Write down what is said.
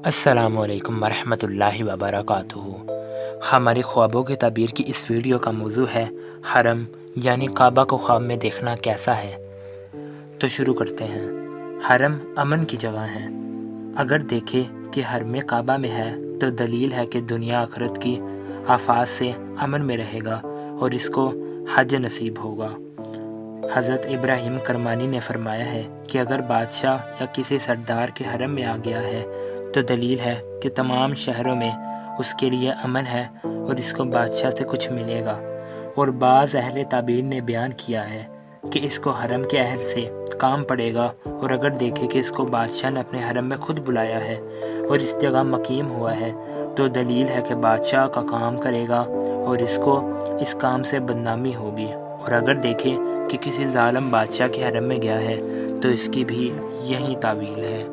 السلام علیکم ورحمۃ اللہ وبرکاتہ۔ ہماری خوابوں کی تعبیر کی اس ویڈیو کا موضوع ہے حرم یعنی کعبہ کو خواب میں دیکھنا کیسا ہے۔ تو شروع کرتے ہیں۔ حرم امن کی جگہ ہے۔ اگر دیکھے کہ حرم کعبہ میں ہے تو دلیل ہے کہ دنیا آخرت کی آفات سے امن میں رہے گا اور اس کو حج نصیب ہوگا۔ حضرت ابراہیم کرمانی نے فرمایا ہے کہ اگر بادشاہ یا کسی سردار کے حرم میں آ گیا ہے تو دلیل ہے کہ تمام شہروں میں اس کے لیے امن ہے اور اس کو بادشاہ سے کچھ ملے گا۔ اور بعض اہل تعبیر نے بیان کیا ہے کہ اس کو حرم کے اہل سے کام پڑے گا، اور اگر دیکھے کہ اس کو بادشاہ نے اپنے حرم میں خود بلایا ہے اور اس جگہ مقیم ہوا ہے تو دلیل ہے کہ بادشاہ کا کام کرے گا اور اس کو اس کام سے بدنامی ہوگی۔ اور اگر دیکھے کہ کسی ظالم بادشاہ کے حرم میں گیا ہے تو اس کی بھی یہی تعویل ہے۔